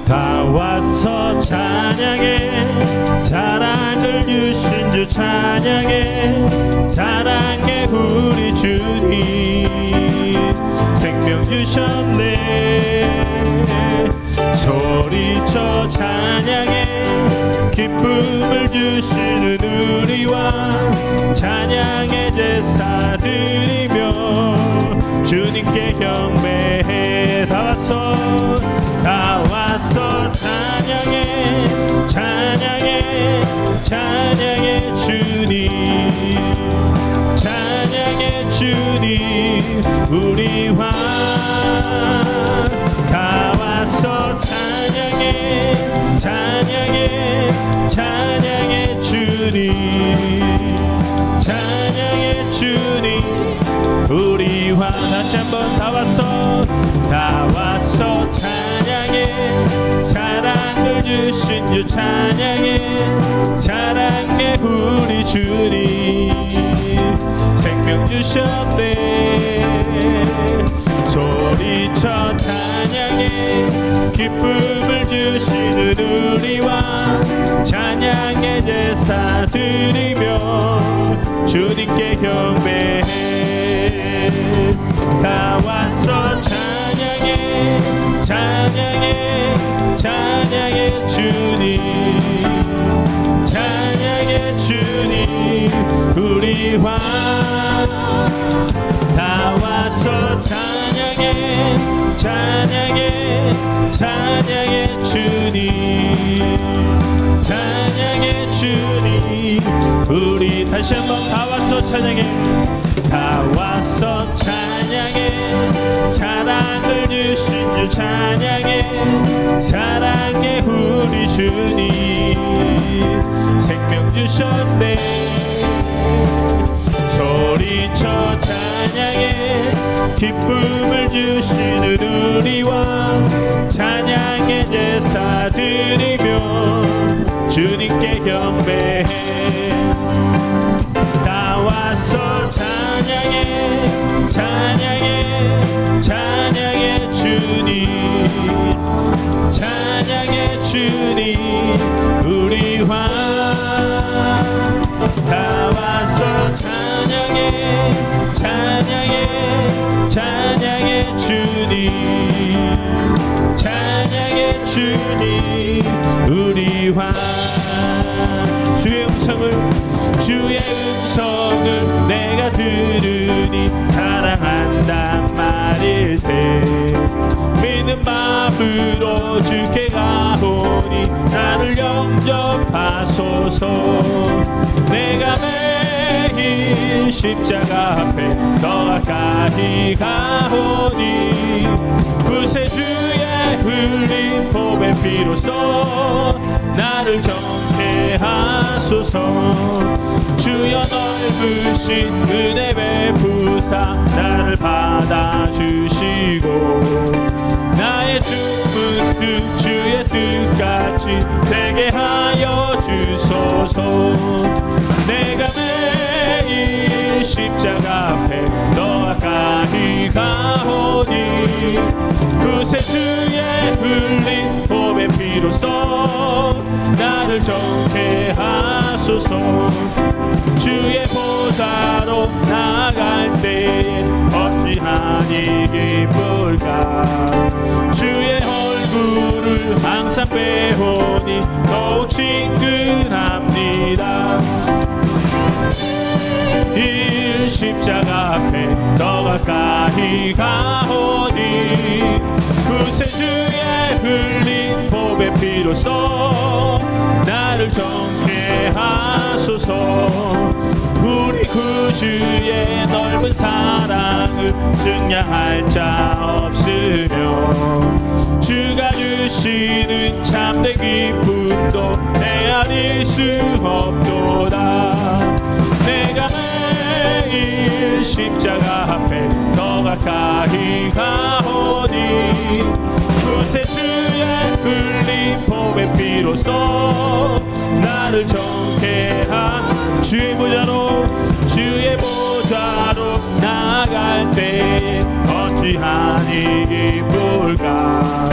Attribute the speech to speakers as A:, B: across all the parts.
A: 다 와서 찬양해. 사랑을 주신 주 찬양해. 사랑해 우리 주님. 생명 주셨네. 소리쳐 찬양해. 기쁨을 주시는 우리 왕. 찬양의 제사 드리며 주님께 경배해. 다 와서 찬양해. 찬양해. 찬양해 주님. 찬양해 주님 우리 왕. 다 와서 찬양해. 찬양해. 찬양해 주님. 찬양해 주님 우리 왕. 다시 한번 다 와서 찬양해. 사랑을 주신 주 찬양해. 사랑해 우리 주님. 생명 주셨네. 소리쳐 찬양해. 기쁨을 주시는 우리 왕. 찬양의 제사 드리며 주님께 경배해. 다 와서 찬양해. 찬양해. 찬양해 주님. 찬양해 주님 우리 왕. 다 와서 찬양해. 찬양해. 찬양해 주님. 찬양해 주님 우리. 다시 한번 다 와서 찬양해. 다 와서 찬양해. 사랑을 주신 주 찬양해. 사랑해 우리 주님. 생명 주셨네. 소리쳐 찬양해. 기쁨을 주시는 우리 왕. 찬양의 제사 드리며 주님께 경배해. 다 와서 찬양해. 찬양해. 찬양해 주님. 찬양해 주님 우리 왕. 다 와서 찬양해. 찬양해. 찬양해 주님. 찬양해 주님 우리 왕. 주의 음성을 내가 들으니 사랑한단 말일세. 믿는 마음으로 주께 가오니 나를 영접하소서. 내가 매일 십자가 앞에 더 가까이 가오니 구세주의 흘린 보배 피로써 나를 정케 하소서. 주여 넓으신 은혜 베푸사 나를 받아주시고 나의 주문 뜻 주의 뜻같이 되게 하여 주소서. 내가 매일 십자가 앞에 더 가까이 가오니 구세주의 흘린 보배 피로써 나를 정케 하소서. 주의 보좌로 나갈 때에 어찌하니 기쁠까. 주의 얼굴을 항상 배우니 더욱 친근합니다. 이 십자가 앞에 더 가까이 가오니 구세주의 흘린 보배 피로써 나를 정케 하소서. 우리 구주의 넓은 사랑을 증량할 자 없으며 주가 주시는 참된 기쁨도 헤아릴 수 없도다. 내가 매일 십자가 앞에 더 가까이 가오니 구세주의 흘린 보배 피로써 나를 정케 하. 주의 보좌로 나갈 때 어찌하니 기쁠까.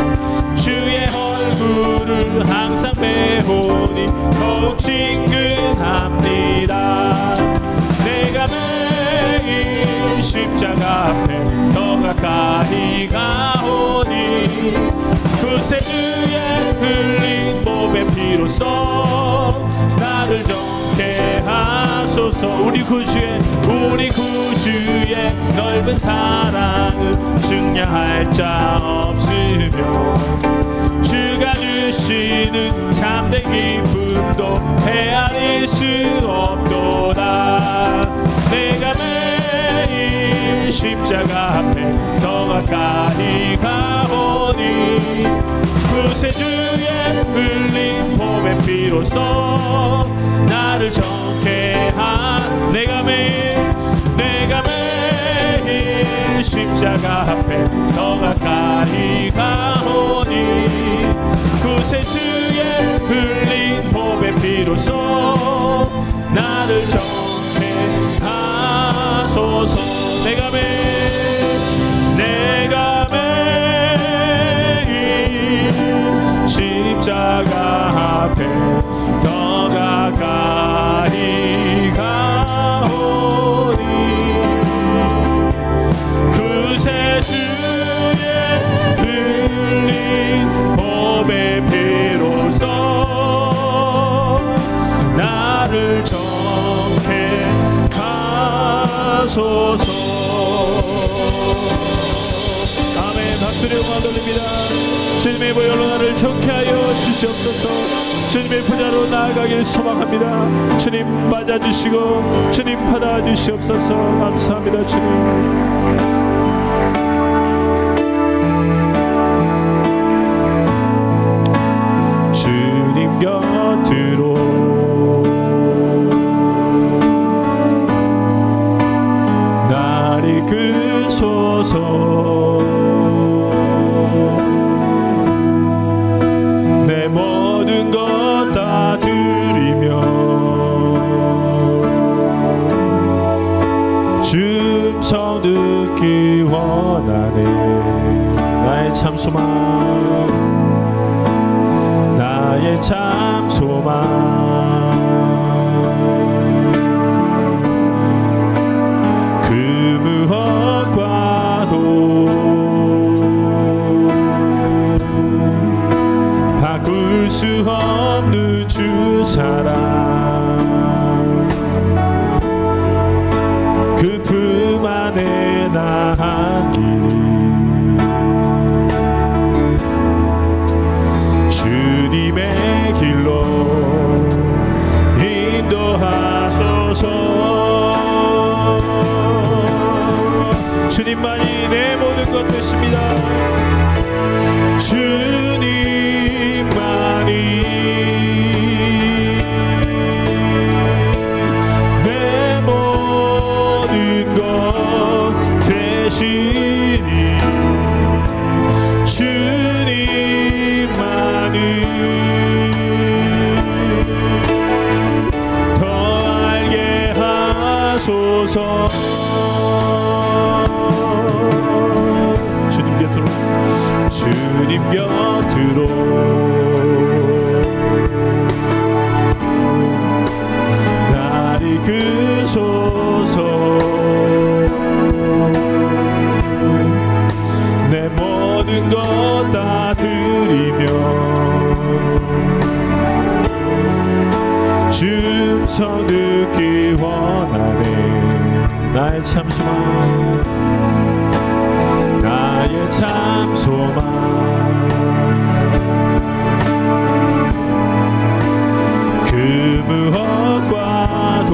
A: 넓은 사랑을 증량할 자 없으며 주가 주시는 참된 기쁨도 헤아릴 수 없도다. 내가 매일 십자가 앞에 더 가까이 가보니 구세주의 흘린 봄의 피로써 나를 정케한 내가 매일 십자가 앞에 더 가까이 가오니 구세주의 흘린 봄의 피로써 나를 정케하소서. 내가 매일 십자가 앞에 더 가까이 가오니 구세주의 흘린 봄의 피로써 나를 정케하소서. 아멘. 박수를 영광 돌립니다. 주님의 보혈로 나를 정케하여 주시옵소서. 주님의 부자로 나아가길 소망합니다. 주님 맞아주시고 주님 받아주시옵소서. 감사합니다. 주님. 주님 곁으로 날 이끄소서. 내 모든 것 다 드리며 춤성 듣기 원하네. 나의 참 소망 나의 참 소망 그 무엇과도 바꿀 수 없는 주 사랑 그 품 안에 나 한 길이 주님의 길로 인도하소서. 주님만이 내 모든 것 되십니다. 주님만이 내 모든 것 되시니 주님만이 더 알게 하소서. 주님 곁으로 주님 곁으로 날 이끄소서. 내 모든 것 다 드리며 춤성 듣기 원하네. 나의 참 소망 나의 참 소망 그 무엇과도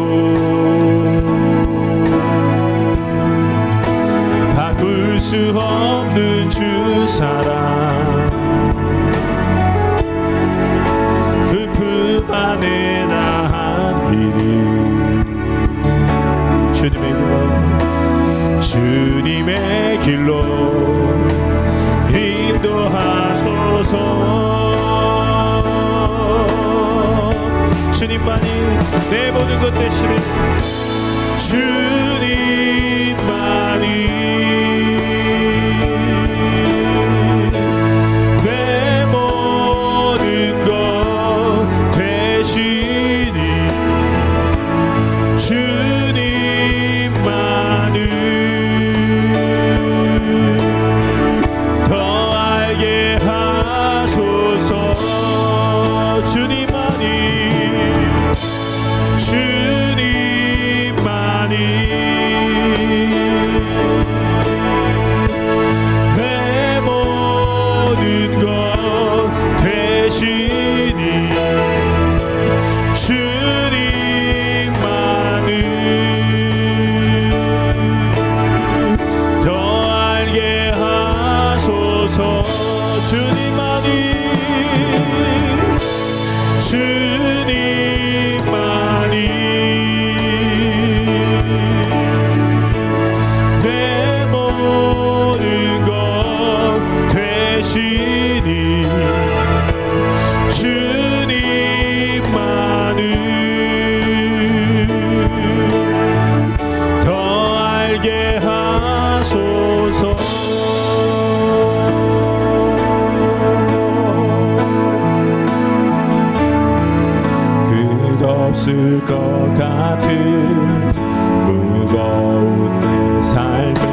A: 바꿀 수 없는 주 사랑 그 품 안에 나 한 길이 주님의 길로 인도하소서. 주님만이 내 모든 것 되시는 주님만이 내 모든 것 되시니 주님만을 더 알게 하소서. 주님만이 주님만이 내 모든 것 되시니 주님만을 더 알게 하소서. 끝없을 것 같은 무거운 내 삶에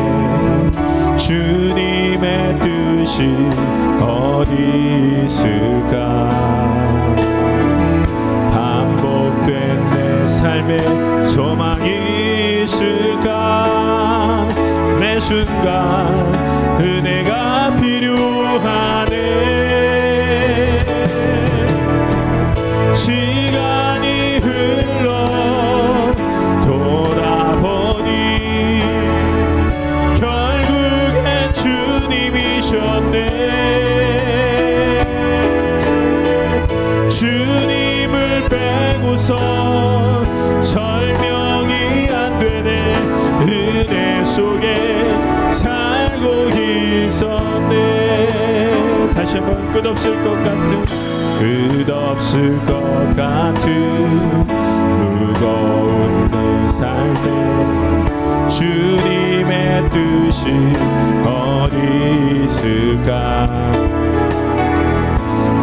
A: 주님의 뜻이 어디 있을까. 반복된 내 삶에 소망이 있을까. 매 순간 은혜가 필요하네. 시간이 흘러 돌아보니 결국엔 주님이셨네. 주님을 빼고서 설명이 안 되네. 은혜 속에 살고 있었네. 다시 한번 끝없을 것 같은 끝없을 것 같은 무거운 내 삶에 주님의 뜻이 어디 있을까.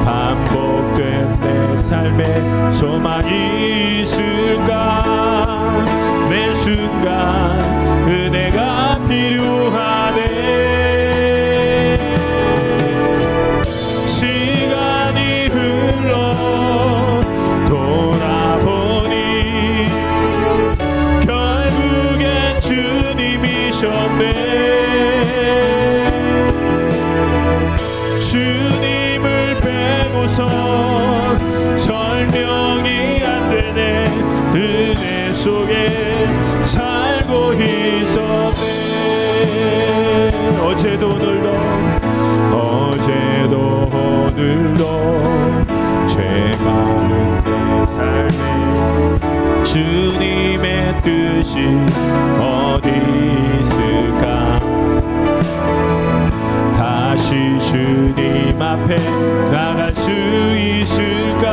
A: 반복된 내 삶에 소망이 있을까. 매 순간 은혜가 필요하네. 시간이 흘러 돌아보니 결국엔 주님이셨네. 주님을 빼고서 설명이 안 되네. 은혜 속에 살고 있었네. 어제도 오늘도 어제도 오늘도 죄 많은 내 삶에 주님의 뜻이 어디 있을까. 다시 주님 앞에 나갈 수 있을까.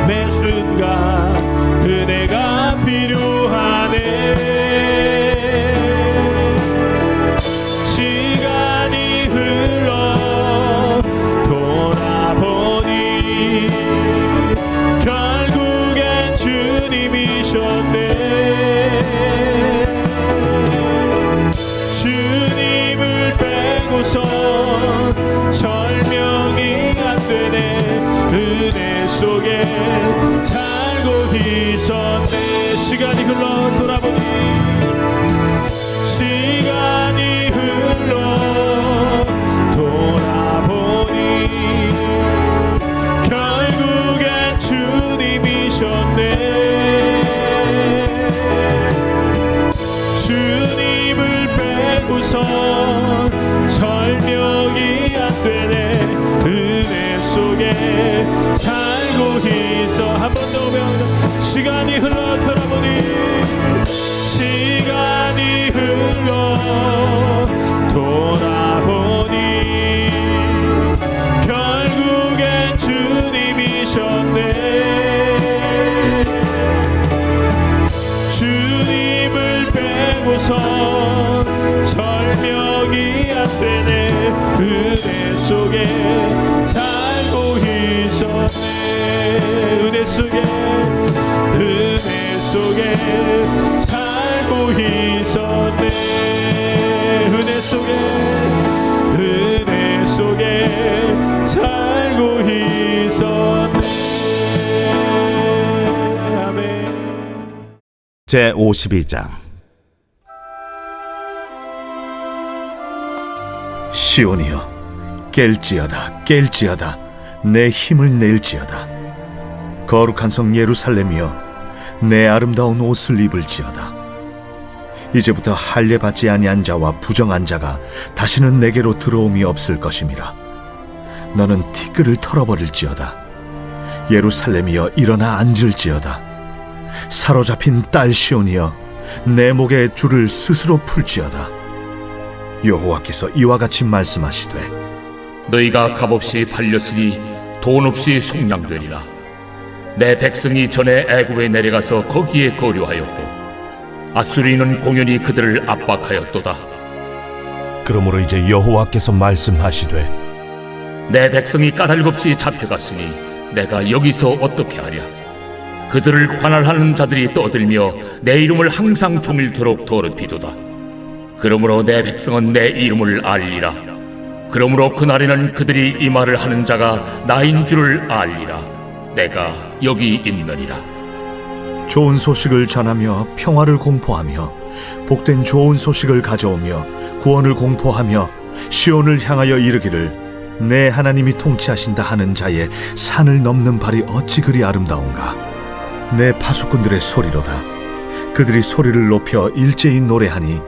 A: 매 순간 은혜가 필요하네. 시간이 흘러 돌아보니 결국엔 주님이셨네. 주님을 빼고서 설명이 안 되네. 은혜 속에 살고 있었네. 시간이 흘러 돌아보니 시간이 흘러 돌아보니 결국엔 주님이셨네. 주님을 빼고서 설명이 안 되네. 은혜 속에 살고 있어. 한 번 더 배우자. 시간이 흘러 돌아보니 시간이 흘러 돌아보니 결국엔 주님이셨네. 주님을 빼고서 설명이 안 되네. 은혜 속에 살고 있었네. 은혜 속에 은혜 속에 살고 있었네. 은혜 속에 은혜 속에 살고 있었네. 아멘.
B: 제52장. 시온이여, 깰지어다 깰지어다, 내 힘을 낼지어다. 거룩한 성 예루살렘이여, 내 아름다운 옷을 입을지어다. 이제부터 할례 받지 아니한 자와 부정한 자가 다시는 내게로 들어옴이 없을 것임이라. 너는 티끌을 털어버릴지어다. 예루살렘이여 일어나 앉을지어다. 사로잡힌 딸 시온이여 내 목에 줄을 스스로 풀지어다. 여호와께서 이와 같이 말씀하시되
C: 너희가 값없이 팔렸으니 돈 없이 속량되리라. 내 백성이 전에 애굽에 내려가서 거기에 거류하였고 아수리는 공연히 그들을 압박하였도다.
D: 그러므로 이제 여호와께서 말씀하시되
C: 내 백성이 까닭없이 잡혀갔으니 내가 여기서 어떻게 하랴. 그들을 관할하는 자들이 떠들며 내 이름을 항상 종일토록 더럽히도다. 그러므로 내 백성은 내 이름을 알리라. 그러므로 그날에는 그들이 이 말을 하는 자가 나인 줄을 알리라. 내가 여기 있느니라.
B: 좋은 소식을 전하며 평화를 공포하며 복된 좋은 소식을 가져오며 구원을 공포하며 시온을 향하여 이르기를 내 하나님이 통치하신다 하는 자의 산을 넘는 발이 어찌 그리 아름다운가. 내 파수꾼들의 소리로다. 그들이 소리를 높여 일제히 노래하니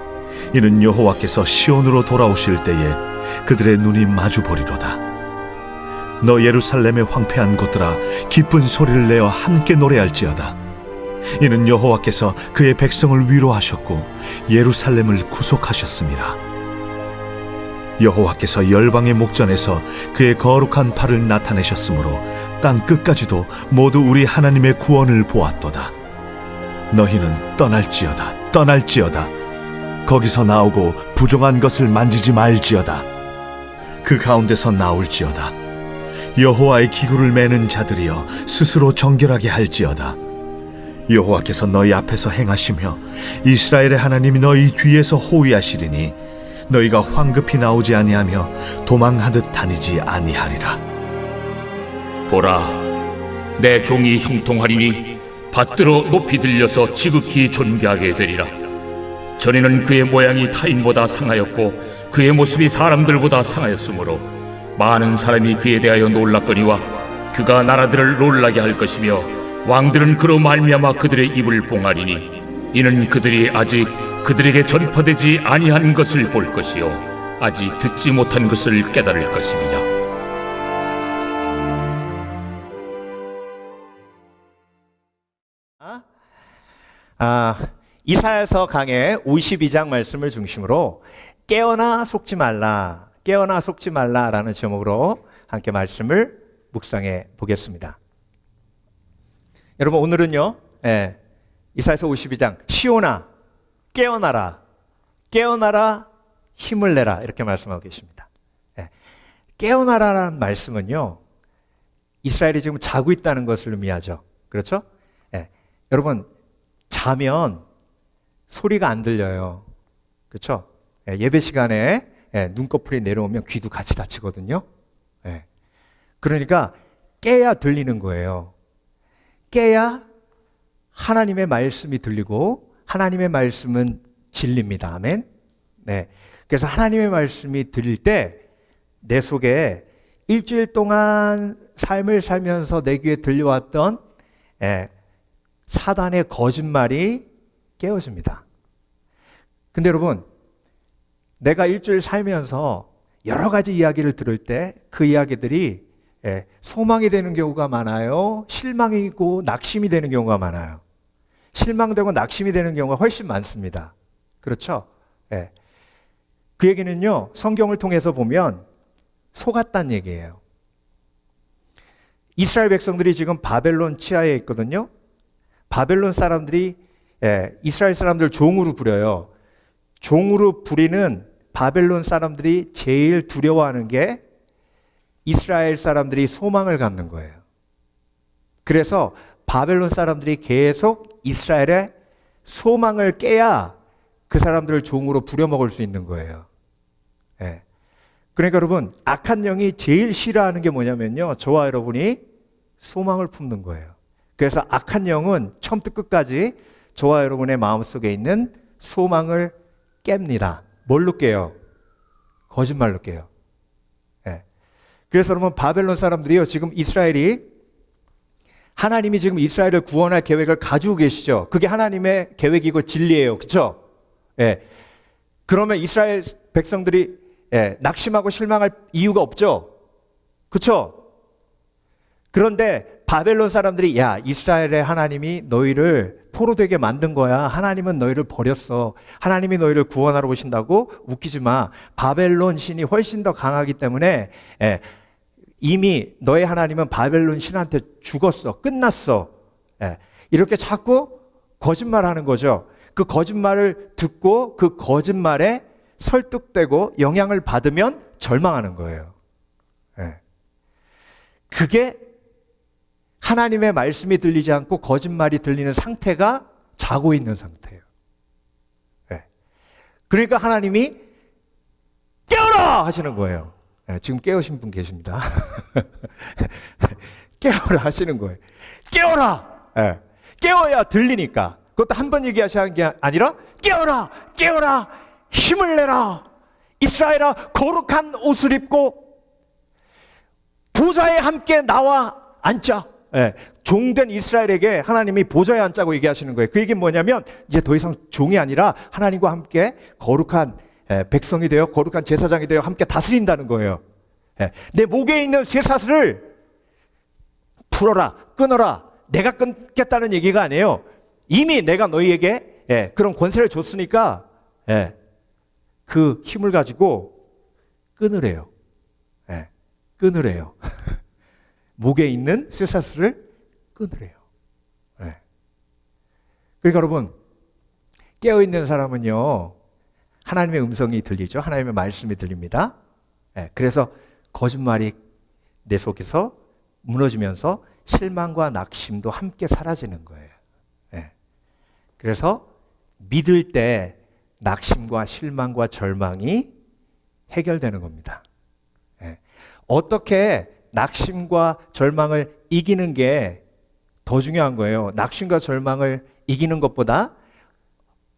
B: 이는 여호와께서 시온으로 돌아오실 때에 그들의 눈이 마주 보리로다. 너 예루살렘의 황폐한 곳들아 기쁜 소리를 내어 함께 노래할지어다. 이는 여호와께서 그의 백성을 위로하셨고 예루살렘을 구속하셨습니다. 여호와께서 열방의 목전에서 그의 거룩한 팔을 나타내셨으므로 땅 끝까지도 모두 우리 하나님의 구원을 보았도다. 너희는 떠날지어다, 떠날지어다. 거기서 나오고 부정한 것을 만지지 말지어다. 그 가운데서 나올지어다. 여호와의 기구를 매는 자들이여 스스로 정결하게 할지어다. 여호와께서 너희 앞에서 행하시며 이스라엘의 하나님이 너희 뒤에서 호위하시리니 너희가 황급히 나오지 아니하며 도망하듯 다니지 아니하리라.
C: 보라, 내 종이 형통하리니 받들어 높이 들려서 지극히 존귀하게 되리라. 전에는 그의 모양이 타인보다 상하였고 그의 모습이 사람들보다 상하였으므로 많은 사람이 그에 대하여 놀랐거니와 그가 나라들을 놀라게 할 것이며 왕들은 그로 말미암아 그들의 입을 봉하리니 이는 그들이 아직 그들에게 전파되지 아니한 것을 볼 것이요 아직 듣지 못한 것을 깨달을 것입니다.
E: 이사야서 강의 52장 말씀을 중심으로 깨어나 속지 말라, 깨어나 속지 말라라는 제목으로 함께 말씀을 묵상해 보겠습니다. 여러분 오늘은요, 이사야서 52장 시온아 깨어나라, 깨어나라 힘을 내라 이렇게 말씀하고 계십니다. 깨어나라라는 말씀은요, 이스라엘이 지금 자고 있다는 것을 의미하죠. 그렇죠? 여러분 자면 소리가 안 들려요. 그렇죠? 예배 시간에 눈꺼풀이 내려오면 귀도 같이 다치거든요. 그러니까 깨야 들리는 거예요. 깨야 하나님의 말씀이 들리고 하나님의 말씀은 진리입니다. 아멘. 네. 그래서 하나님의 말씀이 들릴 때 내 속에 일주일 동안 삶을 살면서 내 귀에 들려왔던 사단의 거짓말이 깨어집니다. 근데 여러분, 내가 일주일 살면서 여러 가지 이야기를 들을 때 그 이야기들이 소망이 되는 경우가 많아요. 실망이고 낙심이 되는 경우가 많아요. 실망되고 낙심이 되는 경우가 훨씬 많습니다. 그렇죠? 그 얘기는요, 성경을 통해서 보면 속았다는 얘기예요. 이스라엘 백성들이 지금 바벨론 치하에 있거든요. 바벨론 사람들이 이스라엘 사람들 종으로 부려요. 종으로 부리는 바벨론 사람들이 제일 두려워하는 게 이스라엘 사람들이 소망을 갖는 거예요. 그래서 바벨론 사람들이 계속 이스라엘의 소망을 깨야 그 사람들을 종으로 부려먹을 수 있는 거예요. 그러니까 여러분, 악한 영이 제일 싫어하는 게 뭐냐면요, 저와 여러분이 소망을 품는 거예요. 그래서 악한 영은 처음부터 끝까지 저와 여러분의 마음속에 있는 소망을 깹니다. 뭘로 깨요? 거짓말로 깨요. 그래서 여러분, 바벨론 사람들이요, 지금 하나님이 지금 이스라엘을 구원할 계획을 가지고 계시죠. 그게 하나님의 계획이고 진리예요. 그렇죠? 그러면 이스라엘 백성들이 낙심하고 실망할 이유가 없죠. 그렇죠? 그런데 바벨론 사람들이 야, 이스라엘의 하나님이 너희를 포로되게 만든 거야. 하나님은 너희를 버렸어. 하나님이 너희를 구원하러 오신다고? 웃기지 마. 바벨론 신이 훨씬 더 강하기 때문에 이미 너의 하나님은 바벨론 신한테 죽었어. 끝났어. 이렇게 자꾸 거짓말하는 거죠. 그 거짓말을 듣고 그 거짓말에 설득되고 영향을 받으면 절망하는 거예요. 그게 하나님의 말씀이 들리지 않고 거짓말이 들리는 상태가 자고 있는 상태예요. 그러니까 하나님이 깨어라 하시는 거예요. 지금 깨우신 분 계십니다. 깨어라 하시는 거예요. 깨어라. 깨워야 들리니까. 그것도 한 번 얘기하시는 게 아니라 깨어라, 깨어라, 힘을 내라. 이스라엘아, 거룩한 옷을 입고 보좌에 함께 나와 앉자. 종된 이스라엘에게 하나님이 보좌에 앉자고 얘기하시는 거예요. 그 얘기는 뭐냐면 이제 더 이상 종이 아니라 하나님과 함께 거룩한 백성이 되어 거룩한 제사장이 되어 함께 다스린다는 거예요. 내 목에 있는 쇠사슬을 풀어라, 끊어라. 내가 끊겠다는 얘기가 아니에요. 이미 내가 너희에게 그런 권세를 줬으니까 그 힘을 가지고 끊으래요. 끊으래요. 목에 있는 쇠사슬을 끊으래요. 그러니까 여러분, 깨어있는 사람은요, 하나님의 음성이 들리죠. 하나님의 말씀이 들립니다. 그래서 거짓말이 내 속에서 무너지면서 실망과 낙심도 함께 사라지는 거예요. 그래서 믿을 때 낙심과 실망과 절망이 해결되는 겁니다. 어떻게 낙심과 절망을 이기는 게 더 중요한 거예요. 낙심과 절망을 이기는 것보다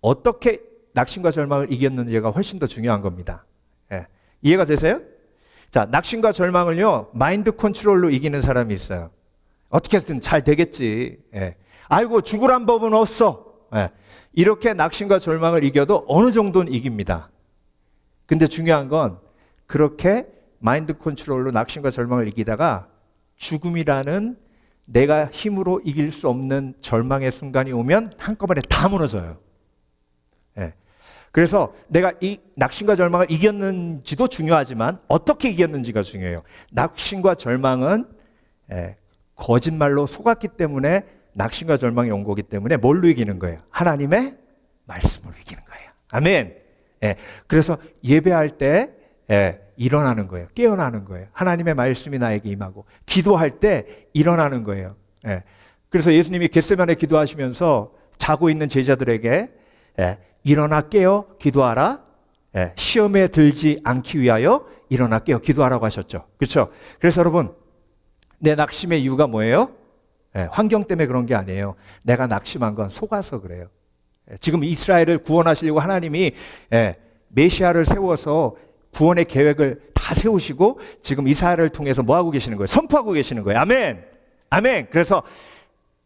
E: 어떻게 낙심과 절망을 이겼는지가 훨씬 더 중요한 겁니다. 이해가 되세요? 자, 낙심과 절망을요, 마인드 컨트롤로 이기는 사람이 있어요. 어떻게 해서든 잘 되겠지. 아이고, 죽으란 법은 없어. 이렇게 낙심과 절망을 이겨도 어느 정도는 이깁니다. 근데 중요한 건 그렇게 마인드 컨트롤로 낙심과 절망을 이기다가 죽음이라는 내가 힘으로 이길 수 없는 절망의 순간이 오면 한꺼번에 다 무너져요. 그래서 내가 이 낙심과 절망을 이겼는지도 중요하지만 어떻게 이겼는지가 중요해요. 낙심과 절망은 거짓말로 속았기 때문에 낙심과 절망이 온 거기 때문에 뭘로 이기는 거예요? 하나님의 말씀으로 이기는 거예요. 아멘. 그래서 예배할 때 일어나는 거예요. 깨어나는 거예요. 하나님의 말씀이 나에게 임하고 기도할 때 일어나는 거예요. 그래서 예수님이 겟세마네 기도하시면서 자고 있는 제자들에게 일어나 깨어 기도하라. 시험에 들지 않기 위하여 일어나 깨어 기도하라고 하셨죠. 그렇죠? 그래서 여러분, 내 낙심의 이유가 뭐예요? 환경 때문에 그런 게 아니에요. 내가 낙심한 건 속아서 그래요. 지금 이스라엘을 구원하시려고 하나님이 메시아를 세워서 구원의 계획을 다 세우시고 지금 이스라엘을 통해서 뭐 하고 계시는 거예요? 선포하고 계시는 거예요. 아멘. 아멘. 그래서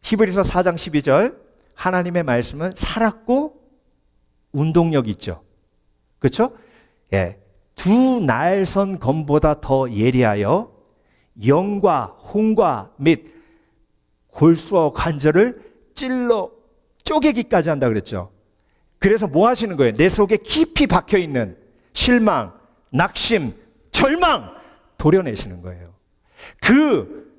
E: 히브리서 4장 12절, 하나님의 말씀은 살았고 운동력 있죠. 그렇죠? 두 날선 검보다 더 예리하여 영과 혼과 및 골수와 관절을 찔러 쪼개기까지 한다 그랬죠. 그래서 뭐 하시는 거예요? 내 속에 깊이 박혀 있는 실망, 낙심, 절망 도려내시는 거예요. 그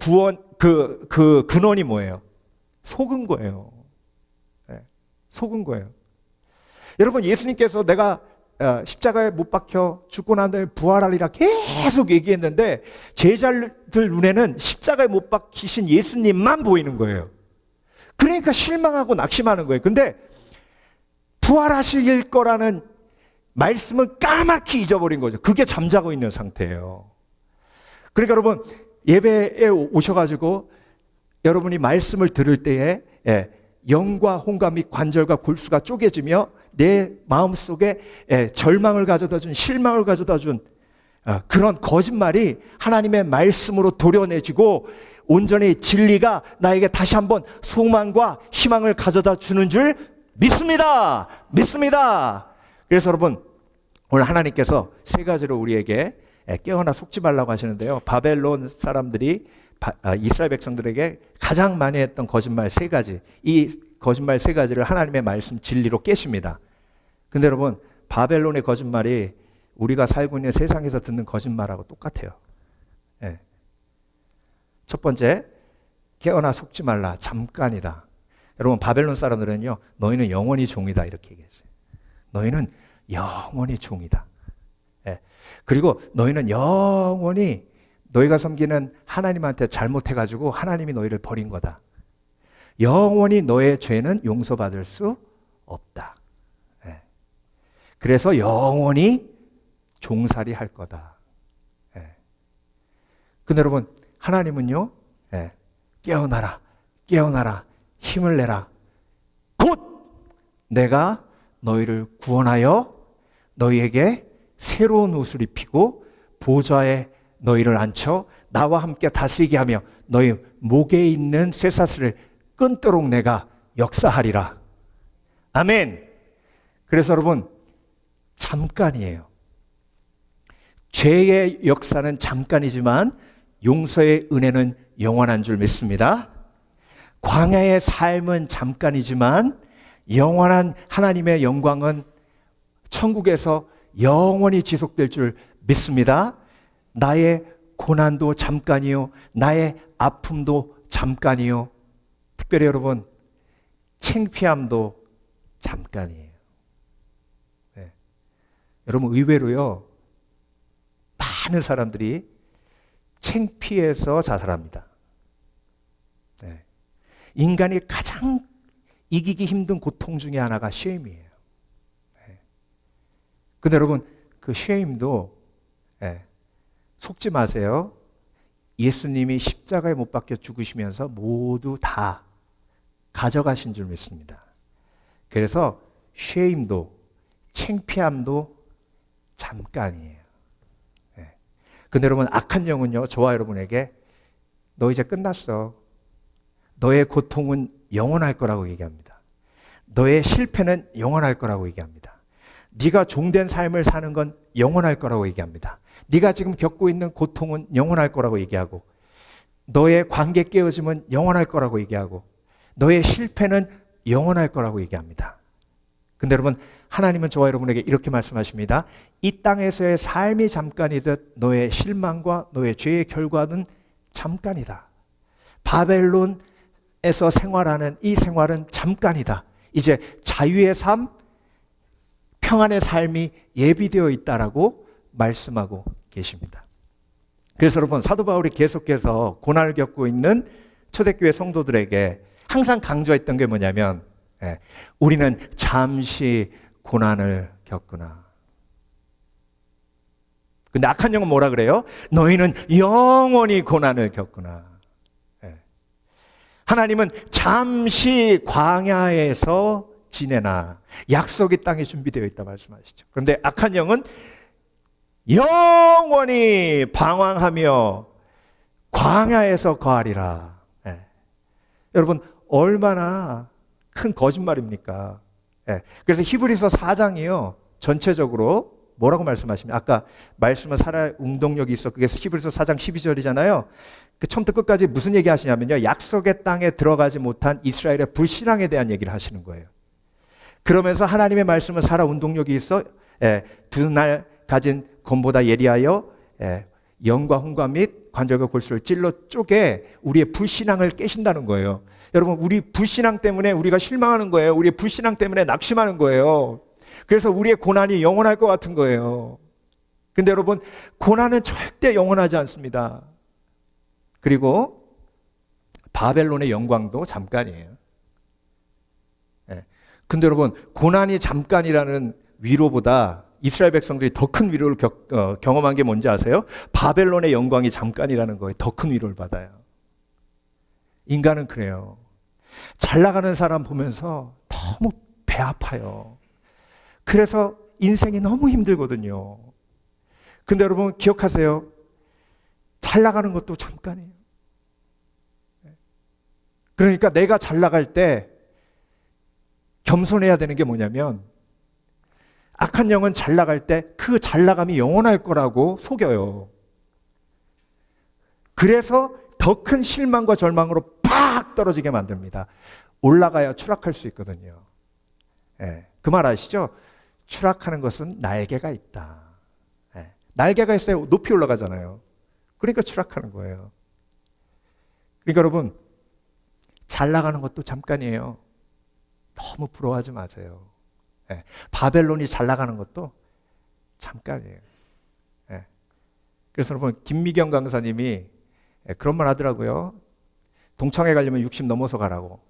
E: 구원, 그 근원이 뭐예요? 속은 거예요. 속은 거예요. 여러분, 예수님께서 내가 십자가에 못 박혀 죽고 난 다음에 부활하리라 계속 얘기했는데 제자들 눈에는 십자가에 못 박히신 예수님만 보이는 거예요. 그러니까 실망하고 낙심하는 거예요. 근데 부활하실 거라는 말씀은 까맣게 잊어버린 거죠. 그게 잠자고 있는 상태예요. 그러니까 여러분, 예배에 오셔가지고 여러분이 말씀을 들을 때에 영과 혼과 및 관절과 골수가 쪼개지며 내 마음속에 절망을 가져다준, 실망을 가져다준 그런 거짓말이 하나님의 말씀으로 도려내지고 온전히 진리가 나에게 다시 한번 소망과 희망을 가져다 주는 줄 믿습니다. 믿습니다. 그래서 여러분, 오늘 하나님께서 세 가지로 우리에게 깨어나 속지 말라고 하시는데요. 바벨론 사람들이 이스라엘 백성들에게 가장 많이 했던 거짓말 3가지, 이 거짓말 3가지를 하나님의 말씀 진리로 깨십니다. 근데 여러분, 바벨론의 거짓말이 우리가 살고 있는 세상에서 듣는 거짓말하고 똑같아요. 예. 첫 번째, 깨어나 속지 말라, 잠깐이다. 여러분, 바벨론 사람들은요, 너희는 영원히 종이다 이렇게 얘기했어요. 너희는 영원히 종이다. 예. 그리고 너희는 영원히 너희가 섬기는 하나님한테 잘못해가지고 하나님이 너희를 버린 거다. 영원히 너의 죄는 용서받을 수 없다. 예. 그래서 영원히 종살이 할 거다. 예. 근데 여러분, 하나님은요, 예. 깨어나라, 깨어나라, 힘을 내라. 곧 내가 너희를 구원하여 너희에게 새로운 옷을 입히고 보좌에 너희를 앉혀 나와 함께 다스리게 하며 너희 목에 있는 쇠사슬을 끊도록 내가 역사하리라. 아멘. 그래서 여러분, 잠깐이에요. 죄의 역사는 잠깐이지만 용서의 은혜는 영원한 줄 믿습니다. 광야의 삶은 잠깐이지만 영원한 하나님의 영광은 천국에서 영원히 지속될 줄 믿습니다. 나의 고난도 잠깐이요, 나의 아픔도 잠깐이요, 특별히 여러분, 창피함도 잠깐이에요. 네. 여러분, 의외로요, 많은 사람들이 창피해서 자살합니다. 네. 인간이 가장 이기기 힘든 고통 중에 하나가 쉐임이에요. 네. 근데 여러분, 그 쉐임도 속지 마세요. 예수님이 십자가에 못 박혀 죽으시면서 모두 다 가져가신 줄 믿습니다. 그래서 쉐임도, 창피함도 잠깐이에요. 근데 여러분, 악한 영은요, 저와 여러분에게 너 이제 끝났어. 너의 고통은 영원할 거라고 얘기합니다. 너의 실패는 영원할 거라고 얘기합니다. 네가 종된 삶을 사는 건 영원할 거라고 얘기합니다. 네가 지금 겪고 있는 고통은 영원할 거라고 얘기하고, 너의 관계 깨어짐은 영원할 거라고 얘기하고, 너의 실패는 영원할 거라고 얘기합니다. 근데 여러분, 하나님은 저와 여러분에게 이렇게 말씀하십니다. 이 땅에서의 삶이 잠깐이듯 너의 실망과 너의 죄의 결과는 잠깐이다. 바벨론에서 생활하는 이 생활은 잠깐이다. 이제 자유의 삶, 평안의 삶이 예비되어 있다라고 말씀하고 계십니다. 그래서 여러분, 사도 바울이 계속해서 고난을 겪고 있는 초대교회 성도들에게 항상 강조했던 게 뭐냐면, 우리는 잠시 고난을 겪구나. 근데 악한 영은 뭐라 그래요? 너희는 영원히 고난을 겪구나. 하나님은 잠시 광야에서 지내나 약속의 땅에 준비되어 있다 말씀하시죠. 그런데 악한 영은 영원히 방황하며 광야에서 거하리라. 여러분, 얼마나 큰 거짓말입니까? 그래서 히브리서 4장이요, 전체적으로 뭐라고 말씀하십니까? 아까 말씀은 살아야 운동력이 있어. 그게 히브리서 4장 12절이잖아요. 그 처음부터 끝까지 무슨 얘기 하시냐면요, 약속의 땅에 들어가지 못한 이스라엘의 불신앙에 대한 얘기를 하시는 거예요. 그러면서 하나님의 말씀은 살아 운동력이 있어. 두 날 가진 곰보다 예리하여 영과 홍과 및 관절과 골수를 찔러 쪼개 우리의 불신앙을 깨신다는 거예요. 여러분, 우리 불신앙 때문에 우리가 실망하는 거예요. 우리의 불신앙 때문에 낙심하는 거예요. 그래서 우리의 고난이 영원할 것 같은 거예요. 근데 여러분, 고난은 절대 영원하지 않습니다. 그리고 바벨론의 영광도 잠깐이에요. 근데 여러분, 고난이 잠깐이라는 위로보다 이스라엘 백성들이 더 큰 위로를 경험한 게 뭔지 아세요? 바벨론의 영광이 잠깐이라는 거에 더 큰 위로를 받아요. 인간은 그래요. 잘 나가는 사람 보면서 너무 배 아파요. 그래서 인생이 너무 힘들거든요. 근데 여러분, 기억하세요. 잘 나가는 것도 잠깐이에요. 그러니까 내가 잘 나갈 때 겸손해야 되는 게 뭐냐면, 악한 영은 잘 나갈 때 그 잘 나감이 영원할 거라고 속여요. 그래서 더 큰 실망과 절망으로 팍 떨어지게 만듭니다. 올라가야 추락할 수 있거든요. 예, 그 말 아시죠? 추락하는 것은 날개가 있다. 예, 날개가 있어야 높이 올라가잖아요. 그러니까 추락하는 거예요. 그러니까 여러분, 잘 나가는 것도 잠깐이에요. 너무 부러워하지 마세요. 예, 바벨론이 잘 나가는 것도 잠깐이에요. 예. 그래서 여러분, 김미경 강사님이 그런 말 하더라고요. 동창회 가려면 60 넘어서 가라고.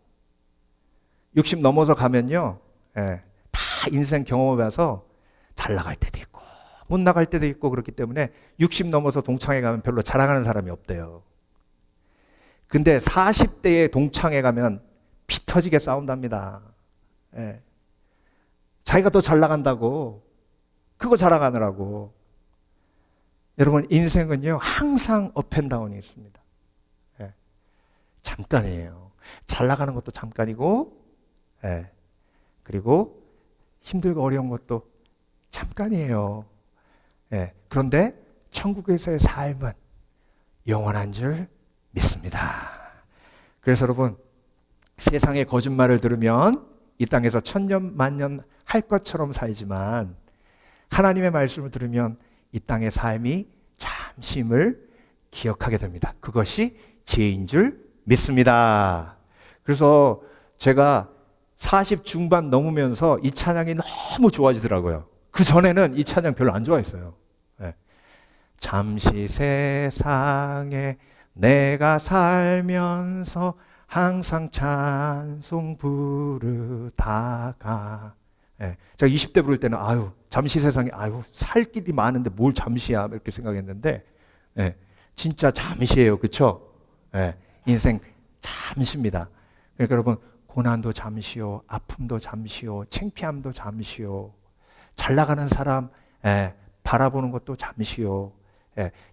E: 60 넘어서 가면요, 다 인생 경험을 해서 잘 나갈 때도 있고 못 나갈 때도 있고 그렇기 때문에 60 넘어서 동창회 가면 별로 자랑하는 사람이 없대요. 근데 40대에 동창회 가면 피 터지게 싸운답니다. 예. 자기가 더 잘 나간다고, 그거 자랑하느라고. 여러분, 인생은요 항상 업앤다운이 있습니다. 예. 잠깐이에요. 잘 나가는 것도 잠깐이고, 예. 그리고 힘들고 어려운 것도 잠깐이에요. 예. 그런데 천국에서의 삶은 영원한 줄 믿습니다. 그래서 여러분, 세상의 거짓말을 들으면 이 땅에서 천년 만년 할 것처럼 살지만 하나님의 말씀을 들으면 이 땅의 삶이 잠시임을 기억하게 됩니다. 그것이 지혜인 줄 믿습니다. 그래서 제가 40 중반 넘으면서 이 찬양이 너무 좋아지더라고요. 그 전에는 이 찬양 별로 안 좋아했어요. 네. 잠시 세상에 내가 살면서 항상 찬송 부르다가, 예, 제가 20대 부를 때는 아유 잠시 세상에 아유 살 길이 많은데 뭘 잠시야 이렇게 생각했는데, 예, 진짜 잠시예요. 그렇죠? 예, 인생 잠시입니다. 그러니까 여러분, 고난도 잠시요, 아픔도 잠시요, 창피함도 잠시요, 잘 나가는 사람 바라보는 것도 잠시요,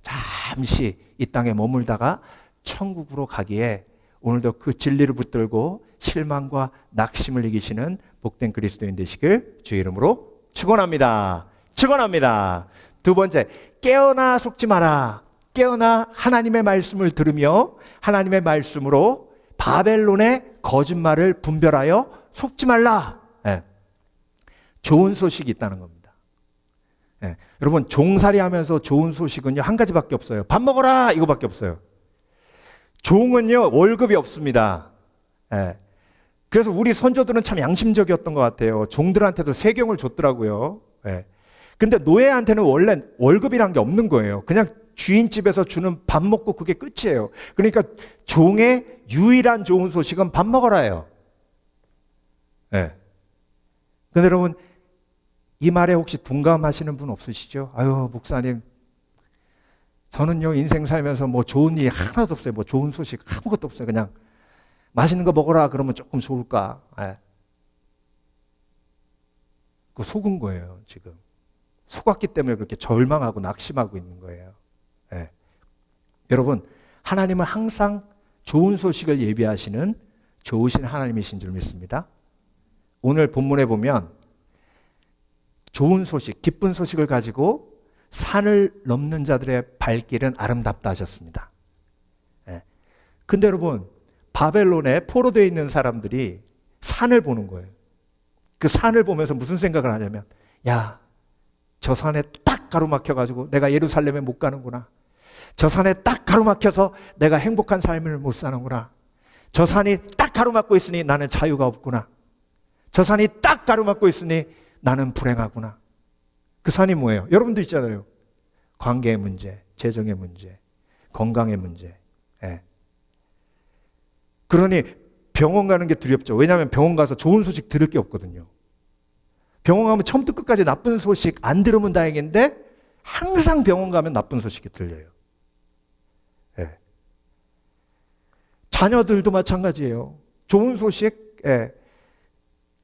E: 잠시 이 땅에 머물다가 천국으로 가기에 오늘도 그 진리를 붙들고 실망과 낙심을 이기시는 복된 그리스도인 되시길 주의 이름으로 축원합니다. 축원합니다. 두 번째, 깨어나 속지 마라. 깨어나 하나님의 말씀을 들으며 하나님의 말씀으로 바벨론의 거짓말을 분별하여 속지 말라. 좋은 소식이 있다는 겁니다. 여러분, 종살이 하면서 좋은 소식은요 한 가지밖에 없어요. 밥 먹어라 이거밖에 없어요. 종은요 월급이 없습니다. 그래서 우리 선조들은 참 양심적이었던 것 같아요. 종들한테도 세경을 줬더라고요. 근데 노예한테는 원래 월급이란 게 없는 거예요. 그냥 주인집에서 주는 밥 먹고 그게 끝이에요. 그러니까 종의 유일한 좋은 소식은 밥 먹어라예요. 근데 여러분, 이 말에 혹시 동감하시는 분 없으시죠? 아유, 목사님, 저는요 인생 살면서 뭐 좋은 일 하나도 없어요. 뭐 좋은 소식 아무것도 없어요. 그냥 맛있는 거 먹어라 그러면 조금 좋을까? 그거 속은 거예요. 지금 속았기 때문에 그렇게 절망하고 낙심하고 있는 거예요. 여러분, 하나님은 항상 좋은 소식을 예비하시는 좋으신 하나님이신 줄 믿습니다. 오늘 본문에 보면 좋은 소식, 기쁜 소식을 가지고 산을 넘는 자들의 발길은 아름답다 하셨습니다. 근데 여러분, 바벨론에 포로되어 있는 사람들이 산을 보는 거예요. 그 산을 보면서 무슨 생각을 하냐면, 야, 저 산에 딱 가로막혀가지고 내가 예루살렘에 못 가는구나. 저 산에 딱 가로막혀서 내가 행복한 삶을 못 사는구나. 저 산이 딱 가로막고 있으니 나는 자유가 없구나. 저 산이 딱 가로막고 있으니 나는 불행하구나. 그 산이 뭐예요? 여러분도 있잖아요. 관계의 문제, 재정의 문제, 건강의 문제. 그러니 병원 가는 게 두렵죠. 왜냐하면 병원 가서 좋은 소식 들을 게 없거든요. 병원 가면 처음부터 끝까지 나쁜 소식 안 들으면 다행인데 항상 병원 가면 나쁜 소식이 들려요. 자녀들도 마찬가지예요. 좋은 소식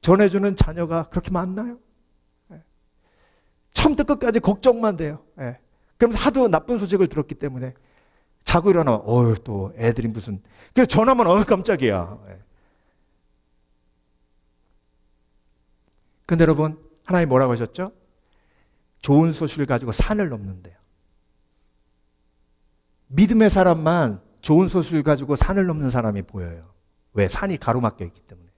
E: 전해주는 자녀가 그렇게 많나요? 처음부터 끝까지 걱정만 돼요. 그러면서 하도 나쁜 소식을 들었기 때문에 자고 일어나, 또 애들이 무슨, 그래서 전화만, 깜짝이야. 근데 여러분, 하나님 뭐라고 하셨죠? 좋은 소식을 가지고 산을 넘는데요. 믿음의 사람만 좋은 소식을 가지고 산을 넘는 사람이 보여요. 왜? 산이 가로막혀 있기 때문에.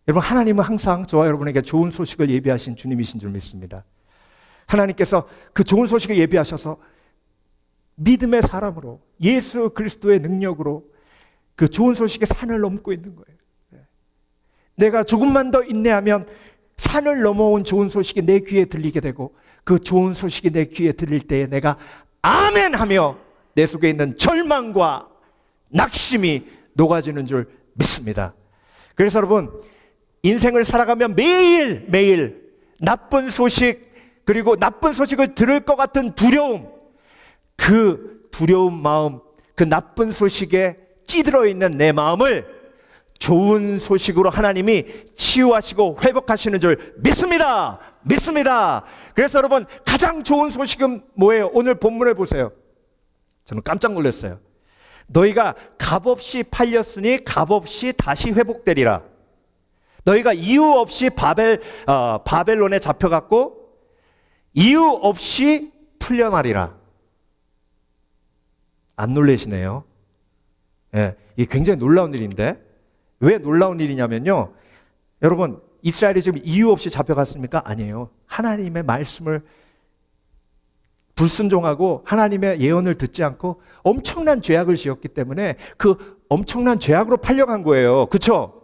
E: 여러분, 하나님은 항상 저와 여러분에게 좋은 소식을 예비하신 주님이신 줄 믿습니다. 하나님께서 그 좋은 소식을 예비하셔서 믿음의 사람으로 예수 그리스도의 능력으로 그 좋은 소식의 산을 넘고 있는 거예요. 내가 조금만 더 인내하면 산을 넘어온 좋은 소식이 내 귀에 들리게 되고, 그 좋은 소식이 내 귀에 들릴 때에 내가 아멘 하며 내 속에 있는 절망과 낙심이 녹아지는 줄 믿습니다. 그래서 여러분, 인생을 살아가면 매일매일 나쁜 소식, 그리고 나쁜 소식을 들을 것 같은 두려움, 그 두려운 마음, 그 나쁜 소식에 찌들어 있는 내 마음을 좋은 소식으로 하나님이 치유하시고 회복하시는 줄 믿습니다. 믿습니다. 그래서 여러분, 가장 좋은 소식은 뭐예요? 오늘 본문을 보세요. 저는 깜짝 놀랐어요. 너희가 값없이 팔렸으니 값없이 다시 회복되리라. 너희가 이유 없이 바벨론에 잡혀갔고 이유 없이 풀려나리라. 안 놀라시네요. 예, 이게 굉장히 놀라운 일인데, 왜 놀라운 일이냐면요, 여러분, 이스라엘이 지금 이유 없이 잡혀갔습니까? 아니에요. 하나님의 말씀을 불순종하고 하나님의 예언을 듣지 않고 엄청난 죄악을 지었기 때문에 그 엄청난 죄악으로 팔려간 거예요. 그렇죠?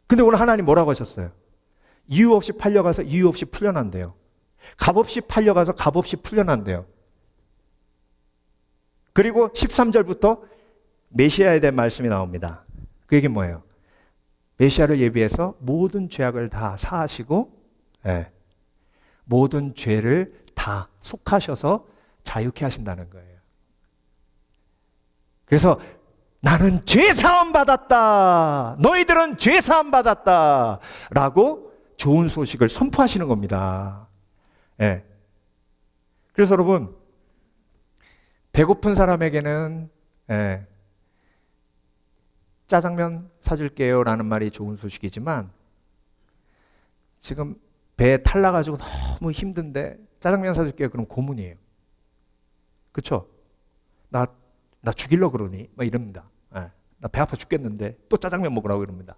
E: 근데 오늘 하나님 뭐라고 하셨어요? 이유 없이 팔려가서 이유 없이 풀려난대요. 값없이 팔려가서 값없이 풀려난대요. 그리고 13절부터 메시아에 대한 말씀이 나옵니다. 그 얘기는 뭐예요? 메시아를 예비해서 모든 죄악을 다 사하시고, 모든 죄를 다 속하셔서 자유케 하신다는 거예요. 그래서 나는 죄사함 받았다, 너희들은 죄사함 받았다 라고 좋은 소식을 선포하시는 겁니다. 그래서 여러분, 배고픈 사람에게는 짜장면 사줄게요 라는 말이 좋은 소식이지만, 지금 배에 탈라가지고 너무 힘든데 짜장면 사줄게요, 그럼 고문이에요. 그렇죠? 나 죽일러 그러니? 막 이럽니다. 나 배 아파 죽겠는데 또 짜장면 먹으라고 이럽니다.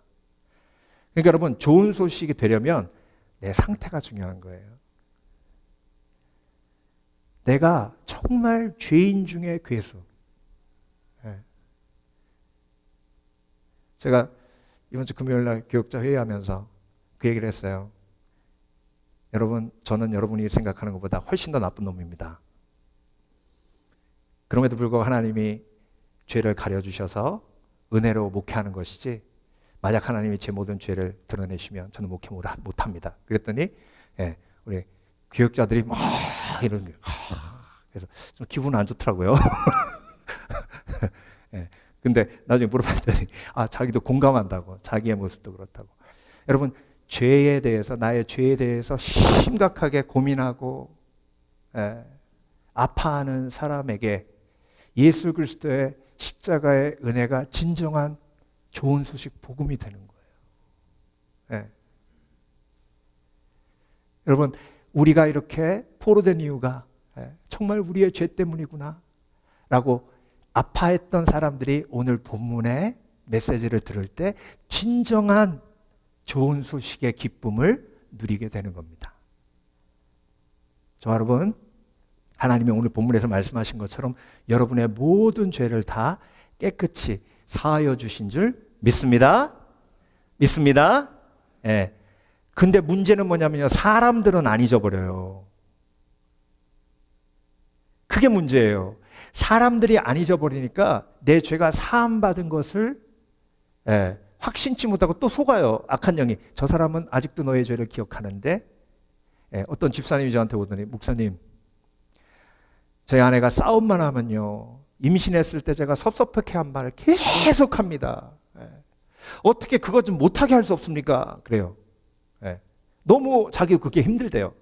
E: 그러니까 여러분, 좋은 소식이 되려면 내 상태가 중요한 거예요. 내가 정말 죄인 중에 괴수. 제가 이번 주 금요일날 교역자 회의하면서 그 얘기를 했어요. 여러분, 저는 여러분이 생각하는 것보다 훨씬 더 나쁜 놈입니다. 그럼에도 불구하고 하나님이 죄를 가려주셔서 은혜로 목회하는 것이지, 만약 하나님이 제 모든 죄를 드러내시면 저는 목회 못합니다. 그랬더니 우리 교역자들이 막 이러는 거예요. 그래서 좀 기분 안 좋더라고요. 근데 나중에 물어봤더니 자기도 공감한다고, 자기의 모습도 그렇다고. 여러분, 죄에 대해서, 나의 죄에 대해서 심각하게 고민하고 아파하는 사람에게 예수 그리스도의 십자가의 은혜가 진정한 좋은 소식, 복음이 되는 거예요. 여러분, 우리가 이렇게 포로된 이유가 정말 우리의 죄 때문이구나 라고 아파했던 사람들이 오늘 본문의 메시지를 들을 때 진정한 좋은 소식의 기쁨을 누리게 되는 겁니다. 저와 여러분, 하나님이 오늘 본문에서 말씀하신 것처럼 여러분의 모든 죄를 다 깨끗이 사하여 주신 줄 믿습니다. 믿습니다. 근데 문제는 뭐냐면요, 사람들은 안 잊어버려요. 그게 문제예요. 사람들이 안 잊어버리니까 내 죄가 사함받은 것을 확신치 못하고 또 속아요. 악한 영이. 저 사람은 아직도 너의 죄를 기억하는데, 어떤 집사님이 저한테 오더니, 목사님, 저희 아내가 싸움만 하면요, 임신했을 때 제가 섭섭하게 한 말을 계속합니다. 어떻게 그거 좀 못하게 할 수 없습니까? 그래요. 너무 자기 그게 힘들대요.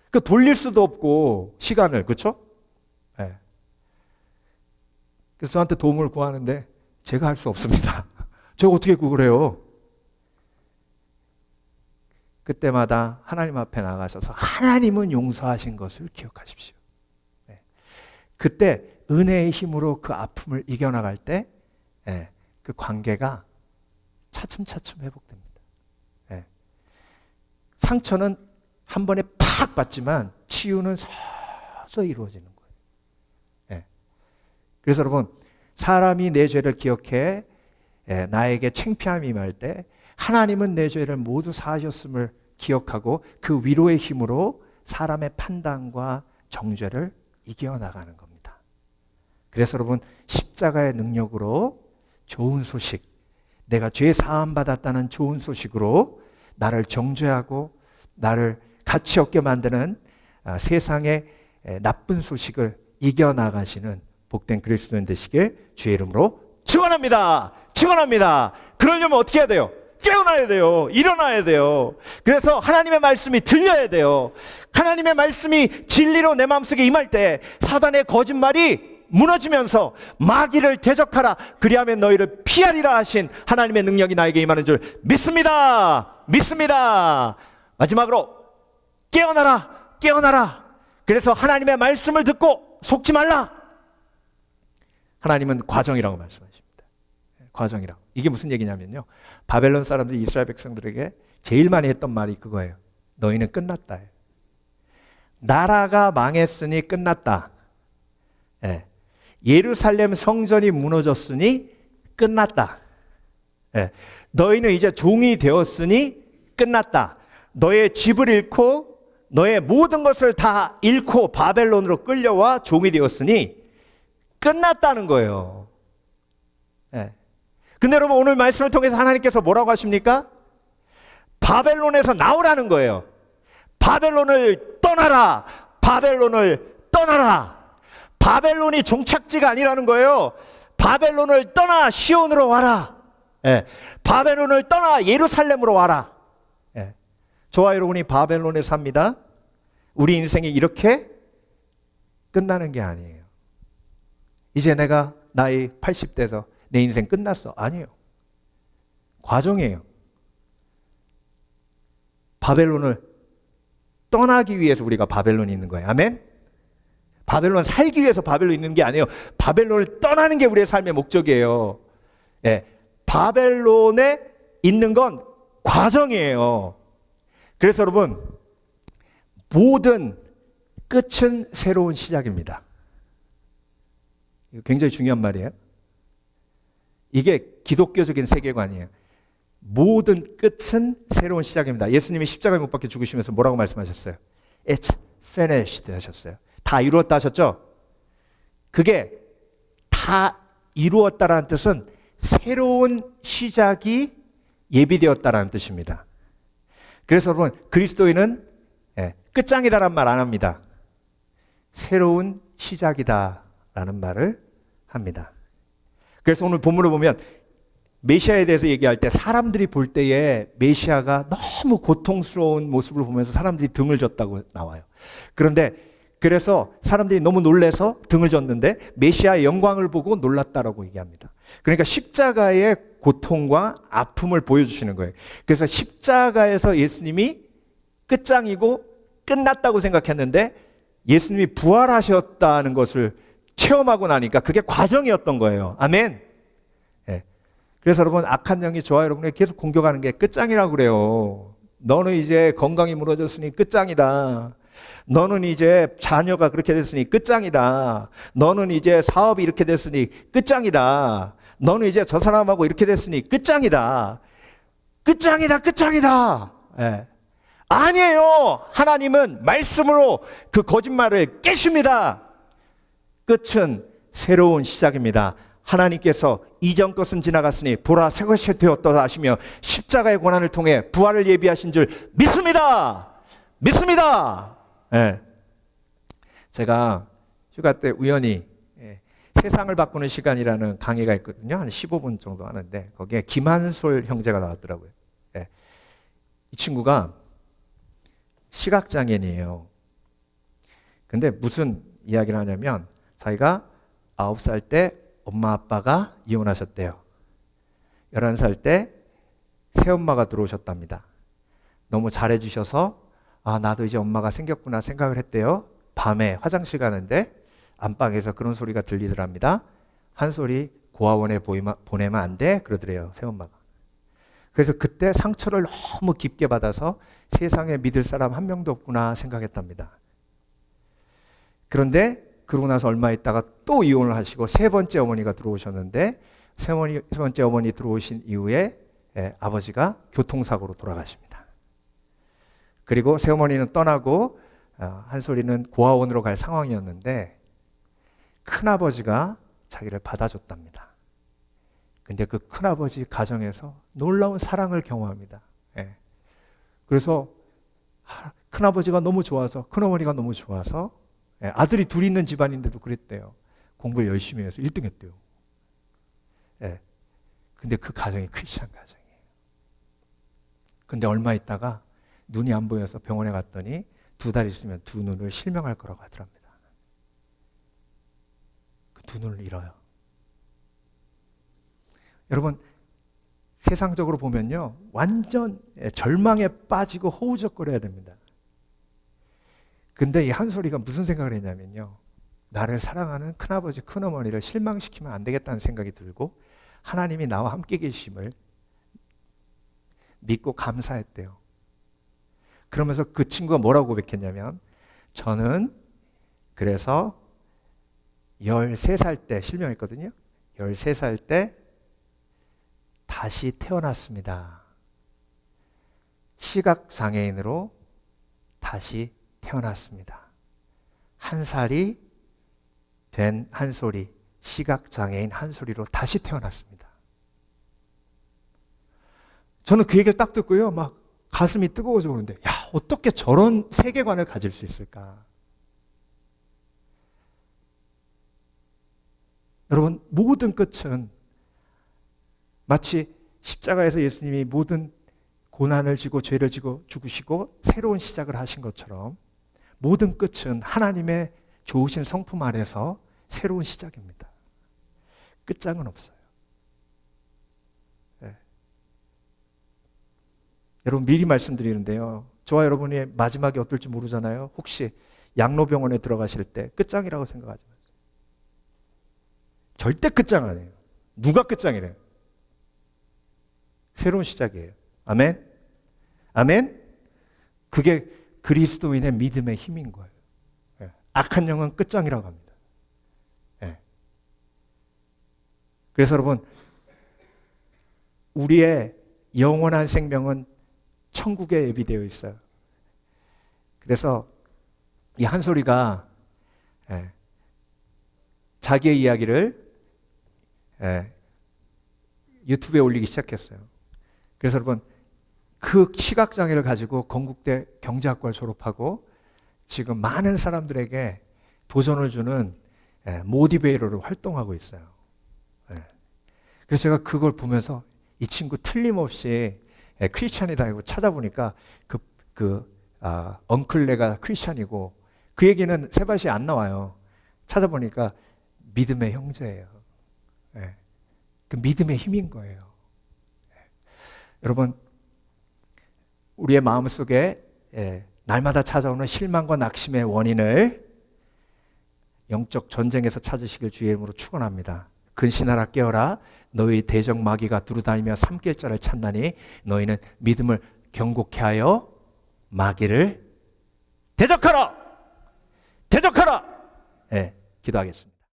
E: 그 돌릴 수도 없고 시간을, 그렇죠? 그래서 저한테 도움을 구하는데 제가 할 수 없습니다. 제가 어떻게 그걸 해요? 그때마다 하나님 앞에 나가셔서 하나님은 용서하신 것을 기억하십시오. 그때 은혜의 힘으로 그 아픔을 이겨나갈 때 그 관계가 차츰차츰 회복됩니다. 상처는 한 번에 팍 받지만 치유는 서서히 이루어지는 거예요. 그래서 여러분, 사람이 내 죄를 기억해 나에게 창피함이 임할 때 하나님은 내 죄를 모두 사하셨음을 기억하고 그 위로의 힘으로 사람의 판단과 정죄를 이겨나가는 겁니다. 그래서 여러분, 십자가의 능력으로 좋은 소식, 내가 죄 사함 받았다는 좋은 소식으로 나를 정죄하고 나를 가치 없게 만드는 세상의 나쁜 소식을 이겨나가시는 복된 그리스도인 되시길 주의 이름으로 축원합니다. 축원합니다. 그러려면 어떻게 해야 돼요? 깨어나야 돼요. 일어나야 돼요. 그래서 하나님의 말씀이 들려야 돼요. 하나님의 말씀이 진리로 내 마음속에 임할 때 사단의 거짓말이 무너지면서 마귀를 대적하라, 그리하면 너희를 피하리라 하신 하나님의 능력이 나에게 임하는 줄 믿습니다. 믿습니다. 마지막으로 깨어나라, 깨어나라. 그래서 하나님의 말씀을 듣고 속지 말라. 하나님은 과정이라고 말씀하십니다. 과정이라고. 이게 무슨 얘기냐면요, 바벨론 사람들이 이스라엘 백성들에게 제일 많이 했던 말이 그거예요. 너희는 끝났다. 나라가 망했으니 끝났다. 예루살렘 성전이 무너졌으니 끝났다. 너희는 이제 종이 되었으니 끝났다. 너의 집을 잃고 너의 모든 것을 다 잃고 바벨론으로 끌려와 종이 되었으니 끝났다는 거예요. 근데 여러분, 오늘 말씀을 통해서 하나님께서 뭐라고 하십니까? 바벨론에서 나오라는 거예요. 바벨론을 떠나라. 바벨론을 떠나라. 바벨론이 종착지가 아니라는 거예요. 바벨론을 떠나 시온으로 와라. 바벨론을 떠나 예루살렘으로 와라. 저와 여러분이 바벨론에 삽니다. 우리 인생이 이렇게 끝나는 게 아니에요. 이제 내가 나이 80대에서 내 인생 끝났어. 아니에요. 과정이에요. 바벨론을 떠나기 위해서 우리가 바벨론이 있는 거예요. 아멘? 바벨론 살기 위해서 바벨론 있는 게 아니에요. 바벨론을 떠나는 게 우리의 삶의 목적이에요. 바벨론에 있는 건 과정이에요. 그래서 여러분, 모든 끝은 새로운 시작입니다. 이거 굉장히 중요한 말이에요. 이게 기독교적인 세계관이에요. 모든 끝은 새로운 시작입니다. 예수님이 십자가에 못 박혀 죽으시면서 뭐라고 말씀하셨어요? It's finished 하셨어요. 다 이루었다 하셨죠? 그게 다 이루었다라는 뜻은 새로운 시작이 예비되었다라는 뜻입니다. 그래서 여러분, 그리스도인은 끝장이다라는 말 안 합니다. 새로운 시작이다라는 말을 합니다. 그래서 오늘 본문을 보면 메시아에 대해서 얘기할 때 사람들이 볼 때에 메시아가 너무 고통스러운 모습을 보면서 사람들이 등을 졌다고 나와요. 그래서 사람들이 너무 놀래서 등을 졌는데 메시아의 영광을 보고 놀랐다라고 얘기합니다. 그러니까 십자가의 고통과 아픔을 보여주시는 거예요. 그래서 십자가에서 예수님이 끝장이고 끝났다고 생각했는데 예수님이 부활하셨다는 것을 체험하고 나니까 그게 과정이었던 거예요. 아멘. 그래서 여러분, 악한 영이 저와 여러분에게 계속 공격하는 게 끝장이라고 그래요. 너는 이제 건강이 무너졌으니 끝장이다. 너는 이제 자녀가 그렇게 됐으니 끝장이다. 너는 이제 사업이 이렇게 됐으니 끝장이다. 너는 이제 저 사람하고 이렇게 됐으니 끝장이다. 끝장이다. 끝장이다. 아니에요. 하나님은 말씀으로 그 거짓말을 깨십니다. 끝은 새로운 시작입니다. 하나님께서 이전 것은 지나갔으니 보라 새 것이 되었다 하시며 십자가의 고난을 통해 부활을 예비하신 줄 믿습니다. 믿습니다. 제가 휴가 때 우연히 세상을 바꾸는 시간이라는 강의가 있거든요. 한 15분 정도 하는데 거기에 김한솔 형제가 나왔더라고요. 이 친구가 시각장애인이에요. 근데 무슨 이야기를 하냐면 자기가 9살 때 엄마 아빠가 이혼하셨대요. 11살 때 새엄마가 들어오셨답니다. 너무 잘해주셔서 나도 이제 엄마가 생겼구나 생각을 했대요. 밤에 화장실 가는데 안방에서 그런 소리가 들리더랍니다. 한솔이 고아원에 보내면 안 돼? 그러더래요, 새엄마가. 그래서 그때 상처를 너무 깊게 받아서 세상에 믿을 사람 한 명도 없구나 생각했답니다. 그런데 그러고 나서 얼마 있다가 또 이혼을 하시고 세 번째 어머니가 들어오셨는데 세 번째 어머니 들어오신 이후에 아버지가 교통사고로 돌아가십니다. 그리고 새어머니는 떠나고 한솔이는 고아원으로 갈 상황이었는데 큰아버지가 자기를 받아줬답니다. 근데 그 큰아버지 가정에서 놀라운 사랑을 경험합니다. 그래서 큰아버지가 너무 좋아서, 큰어머니가 너무 좋아서, 아들이 둘 있는 집안인데도 그랬대요. 공부를 열심히 해서 1등 했대요. 근데 그 가정이 크리스찬 가정이에요. 근데 얼마 있다가 눈이 안 보여서 병원에 갔더니 2달 있으면 두 눈을 실명할 거라고 하더랍니다. 그 두 눈을 잃어요. 여러분, 세상적으로 보면요, 완전 절망에 빠지고 허우적거려야 됩니다. 근데 이 한솔이가 무슨 생각을 했냐면요, 나를 사랑하는 큰아버지, 큰어머니를 실망시키면 안 되겠다는 생각이 들고 하나님이 나와 함께 계심을 믿고 감사했대요. 그러면서 그 친구가 뭐라고 고백했냐면, 저는 그래서 13살 때 실명했거든요. 13살 때 다시 태어났습니다. 시각장애인으로 다시 태어났습니다. 1살이 된 한솔이, 시각장애인 한솔이로 다시 태어났습니다. 저는 그 얘기를 딱 듣고요, 막 가슴이 뜨거워져 오는데, 야, 어떻게 저런 세계관을 가질 수 있을까? 여러분, 모든 끝은 마치 십자가에서 예수님이 모든 고난을 지고 죄를 지고 죽으시고 새로운 시작을 하신 것처럼 모든 끝은 하나님의 좋으신 성품 아래서 새로운 시작입니다. 끝장은 없어요. 여러분, 미리 말씀드리는데요, 저와 여러분이 마지막이 어떨지 모르잖아요. 혹시 양로병원에 들어가실 때 끝장이라고 생각하지 마세요. 절대 끝장 아니에요. 누가 끝장이래요? 새로운 시작이에요. 아멘? 아멘? 그게 그리스도인의 믿음의 힘인 거예요. 악한 영은 끝장이라고 합니다. 그래서 여러분, 우리의 영원한 생명은 천국에 예비되어 있어요. 그래서 이 한솔이가 자기의 이야기를 유튜브에 올리기 시작했어요. 그래서 여러분, 그 시각장애를 가지고 건국대 경제학과를 졸업하고 지금 많은 사람들에게 도전을 주는 모티베이터로 활동하고 있어요. 그래서 제가 그걸 보면서 이 친구 틀림없이 크리스찬이다 하고 찾아보니까 엉클레가 크리스찬이고 그 얘기는 세바시 안 나와요. 찾아보니까 믿음의 형제예요. 그 믿음의 힘인 거예요. 여러분, 우리의 마음속에 날마다 찾아오는 실망과 낙심의 원인을 영적 전쟁에서 찾으시길 주의 이름으로 축원합니다. 근신하라 깨어라, 너희 대적 마귀가 두루다니며 삼킬자를 찾나니 너희는 믿음을 경고케 하여 마귀를 대적하라! 기도하겠습니다.